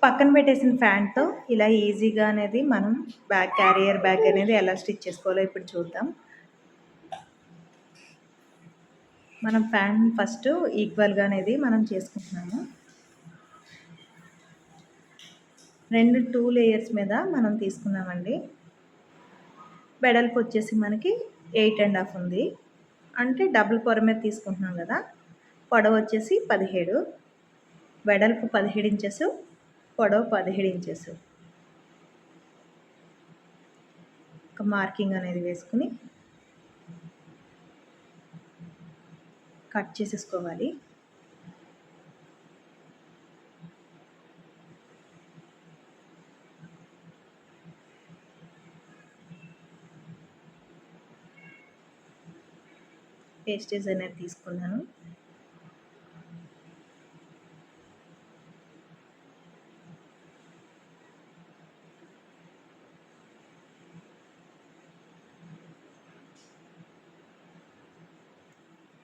పక్కన పెట్టేసిన ఫ్యాంట్‌తో ఇలా ఈజీగా అనేది మనం క్యారియర్ బ్యాగ్ అనేది ఎలా స్టిచ్ చేసుకోవాలో ఇప్పుడు చూద్దాం. మనం ఫ్యాంట్ ఫస్ట్ ఈక్వల్‌గా అనేది మనం చేసుకుంటున్నాము. 2 లేయర్స్ మీద మనం తీసుకున్నామండి. వెడల్పు వచ్చేసి మనకి 8.5 ఉంది. అంటే డబుల్ పొర మీద తీసుకుంటున్నాం కదా. పొడవు వచ్చేసి 17, వెడల్పు 17 ఇంచెస్, పొడవు 17 ఇంచెస్. ఒక మార్కింగ్ అనేది వేసుకుని కట్ చేసేసుకోవాలి. పేస్టేజ్ అనేది తీసుకున్నాను.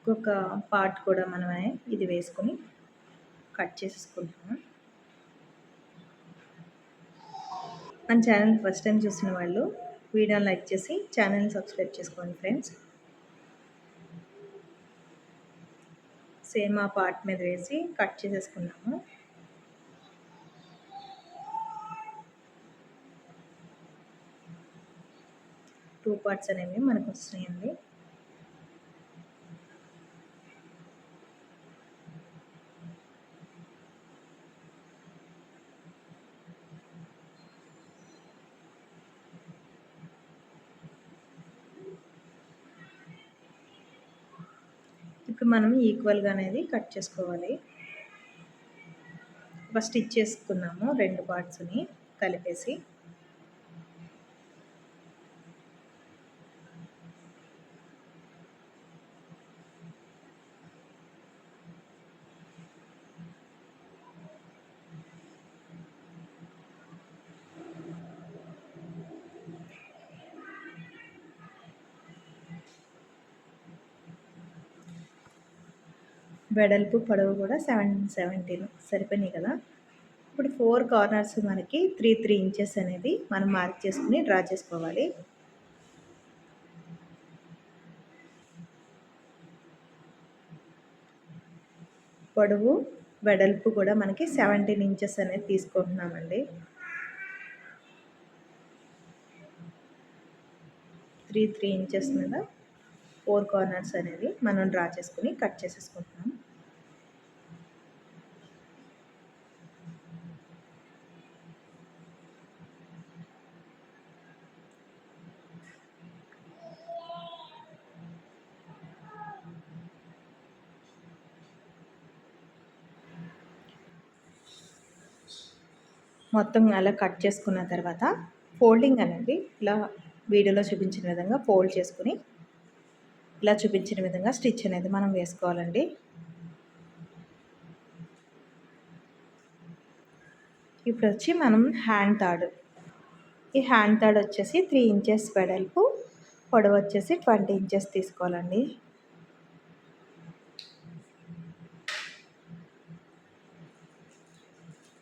ఇంకొక పార్ట్ కూడా మనమే ఇది వేసుకొని కట్ చేసేసుకుంటాము. మన ఛానల్ ఫస్ట్ టైం చూసిన వాళ్ళు వీడియోని లైక్ చేసి ఛానల్ని సబ్స్క్రైబ్ చేసుకోండి ఫ్రెండ్స్. సేమ్ ఆ పార్ట్ మీద వేసి కట్ చేసేసుకున్నాము. టూ పార్ట్స్ అనేవి మనకు వస్తున్నాయండి. ఇప్పుడు మనం ఈక్వల్గా అనేది కట్ చేసుకోవాలి. ఒక స్టిచ్ చేసుకున్నాము 2 పార్ట్స్ని కలిపేసి. వెడల్పు పొడవు కూడా 17 సరిపోయినాయి కదా. ఇప్పుడు 4 కార్నర్స్ మనకి 3 ఇంచెస్ అనేది మనం మార్క్ చేసుకుని డ్రా చేసుకోవాలి. పొడవు వెడల్పు కూడా మనకి 17 ఇంచెస్ అనేది తీసుకుంటున్నామండి. 3 ఇంచెస్ మీద 4 కార్నర్స్ అనేది మనం డ్రా చేసుకుని కట్ చేసేసుకుంటున్నాం. మొత్తం అలా కట్ చేసుకున్న తర్వాత ఫోల్డింగ్ అనేది ఇలా వీడియోలో చూపించిన విధంగా ఫోల్డ్ చేసుకుని ఇలా చూపించిన విధంగా స్టిచ్ అనేది మనం వేసుకోవాలండి. ఇప్పుడు వచ్చి మనం హ్యాండ్ తాడ్, ఈ హ్యాండ్ తాడ్ వచ్చేసి 3 ఇంచెస్ వెడల్పు, పొడవు వచ్చేసి 20 ఇంచెస్ తీసుకోవాలండి.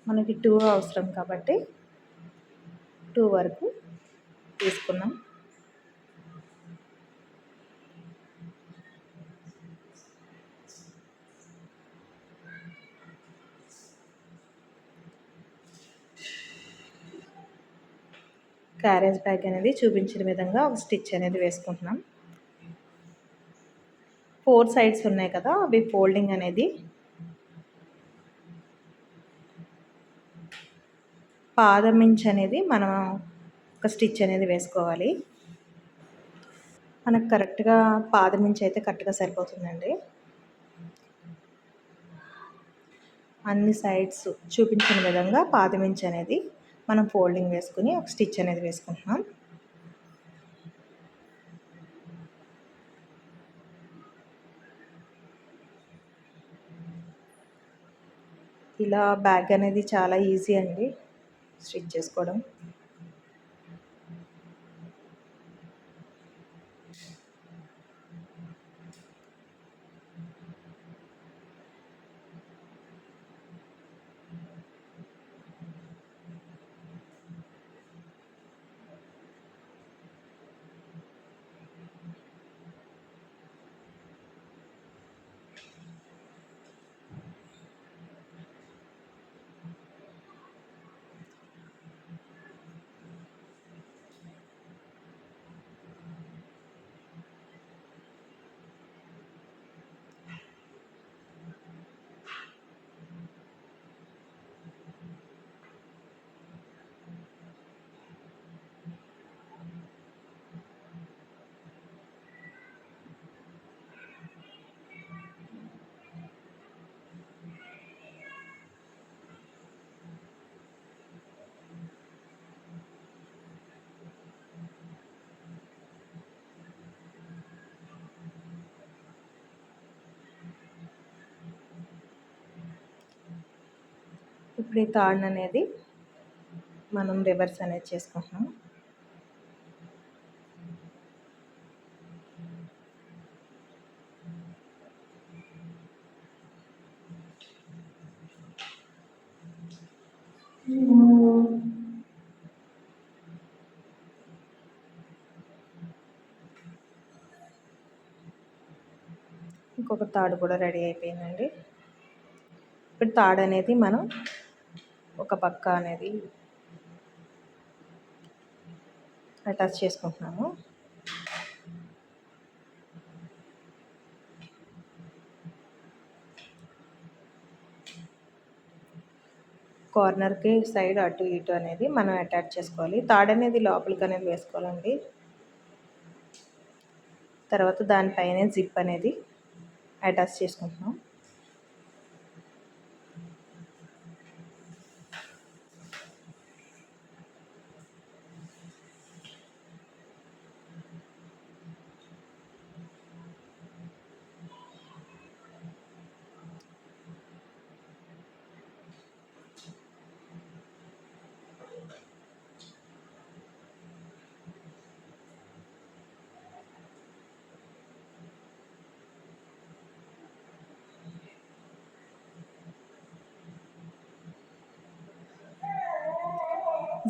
మనకి 2 అవసరం కాబట్టి 2 వరకు తీసుకున్నాం. క్యారేజ్ బ్యాగ్ అనేది చూపించిన విధంగా ఒక స్టిచ్ అనేది వేసుకుంటున్నాం. 4 సైడ్స్ ఉన్నాయి కదా, అవి ఫోల్డింగ్ అనేది పాదం ఇంచ్ అనేది మనం ఒక స్టిచ్ అనేది వేసుకోవాలి. మనకు కరెక్ట్గా పాదం ఇంచ్ అయితే కరెక్ట్గా సరిపోతుందండి. అన్ని సైడ్స్ చూపించిన విధంగా పాదం ఇంచ్ అనేది మనం ఫోల్డింగ్ వేసుకుని ఒక స్టిచ్ అనేది వేసుకుంటున్నాం. ఇలా బ్యాగ్ అనేది చాలా ఈజీ అండి స్టిచ్ చేసుకోవడం. ఇప్పుడు ఈ తాడుని అనేది మనం రివర్స్ అనేది చేసుకుంటున్నాం. ఇంకొక తాడు కూడా రెడీ అయిపోయిందండి. ఇప్పుడు తాడు అనేది మనం ఒక పక్క అనేది అటాచ్ చేసుకుంటున్నాము. కార్నర్కి సైడ్ అటు ఇటు అనేది మనం అటాచ్ చేసుకోవాలి. తాడు అనేది లోపలికి అనేది వేసుకోవాలండి. తర్వాత దానిపైన జిప్ అనేది అటాచ్ చేసుకుంటున్నాం.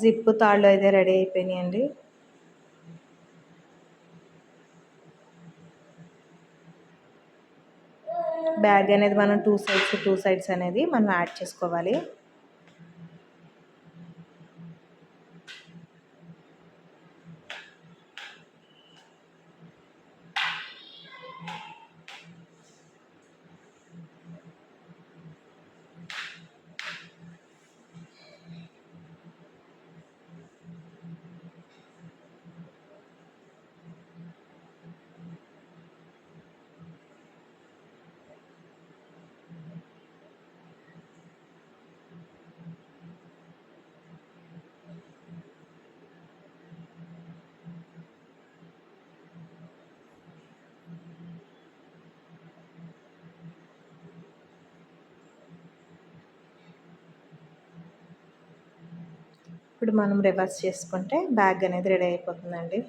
జిప్ తాళ్ళు అయితే రెడీ అయిపోయినాయండి. బ్యాగ్ అనేది మనం టూ సైడ్స్ అనేది మనం యాడ్ చేసుకోవాలి. ఇప్పుడు మనం రివర్స్ చేసుకుంటే బ్యాగ్ అనేది రెడీ అయిపోతుందండి.